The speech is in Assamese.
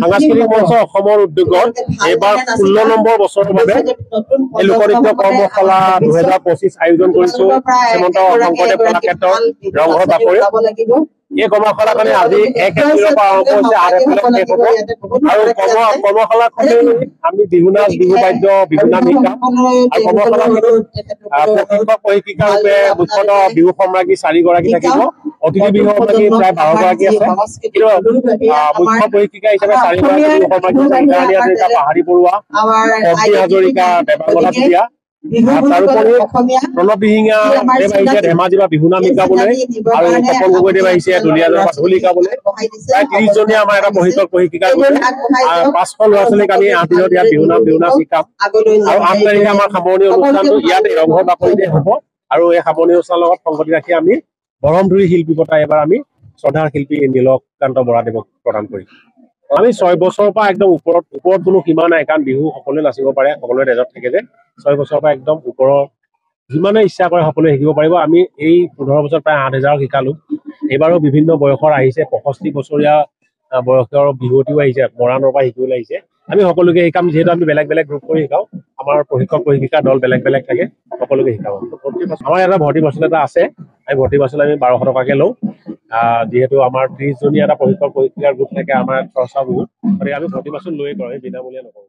সাংস্কৃতিক মঞ্চ অসমৰ উদ্যোগত এইবাৰ 16 নম্বৰ বছৰৰ বাবে এই লোকনৃত্য কৰ্মশালা 2025 আয়োজন কৰিছো শ্ৰীমন্ত শংকৰদেৱ কলাক্ষেত্ৰৰ ৰংঘৰ বাকৰিত। এই কৰ্মশালাখনে আজি 1 এপ্ৰিলৰ পৰা আৰম্ভ হৈছে 8 এপ্ৰিলত শেষ হ'ব আৰু কৰ্মশালাখনে আমি বিহু নাচ, বিহু বাদ্য, বিহু নাম শিকাম আৰু কৰ্মশালাখনত প্ৰশিক্ষক প্ৰশিক্ষিকা ৰূপে মুখ্যতঃ বিহু সম্ৰাজ্ঞী 4 গৰাকী থাকিব। অতিথি বিহু সম্ৰাজ্ঞী প্ৰায় 12 গৰাকী আছে, কিন্তু মুখ্য প্ৰশিক্ষিকা হিচাপে 4 গৰাকী বিহু সম্ৰাজ্ঞী পাহাৰী বৰুৱা, পম্পী হাজৰিকা, দেৱাংগনা চুতীয়া, তাৰোপৰি প্ৰণৱ দিহিঙীয়া দেৱ আহিছে ধেমাজি বা বিহু নাম শিকাবলৈ আৰু তপন গগৈদেৱ আহিছে দুলীয়াজানৰ বা ঢোল শিকাবলৈ। প্ৰায় 30 জনীয়া আমাৰ এটা প্ৰশিক্ষক প্ৰশিক্ষিকা 500 ল'ৰা ছোৱালীক আমি 8 দিনত ইয়াত বিহু নাচ শিকাম আৰু 8 তাৰিখে আমাৰ সামৰণি অনুষ্ঠানটো ইয়াত ৰংঘৰ বাকৰিতে হ'ব আৰু এই সামৰণি অনুষ্ঠানৰ লগত সংগতি ৰাখি আমি বৰমধুৰী শিল্পী বঁটা এবাৰ আমি শ্ৰদ্ধাৰ শিল্পী নীলকান্ত বৰাদেৱক প্ৰদান কৰিম। আমি 6 বছৰৰ পৰা একদম ওপৰত কোনো সীমা নাই, কাৰণ বিহু সকলোৱে নাচিব পাৰে, সকলোৱে তেজত থাকে যে 6 বছৰৰ পৰা একদম ওপৰৰ যিমানে ইচ্ছা কৰে সকলোৱে শিকিব পাৰিব। আমি এই 15 বছৰ প্ৰায় 8,000 শিকালো। এইবাৰো বিভিন্ন বয়সৰ আহিছে, 65 বছৰীয়া বয়সৰ বিহুৱতীও আহিছে, মৰাণৰ পৰা শিকিবলৈ আহিছে। আমি সকলোকে শিকাম, যিহেতু আমি বেলেগ বেলেগ গ্ৰুপ কৰি শিকাওঁ, আমাৰ প্ৰশিক্ষক প্ৰশিক্ষিকা দল বেলেগ বেলেগ থাকে, সকলোকে শিকাম। আমাৰ এটা ভৰ্তি মাচুল এটা আছে, আমি ভৰ্তি মাচুল আমি 1200 টকাকে লওঁ। যিহেতু আমাৰ 30 জনীয়া এটা প্ৰশিক্ষক প্ৰশিক্ষিকাৰ গ্ৰুপ থাকে, আমাৰ খৰচা বহুত, গতিকে আমি ভৰ্তি মাচুল লৈয়ে কৰোঁ, আমি বিনামূলীয়া নকৰোঁ।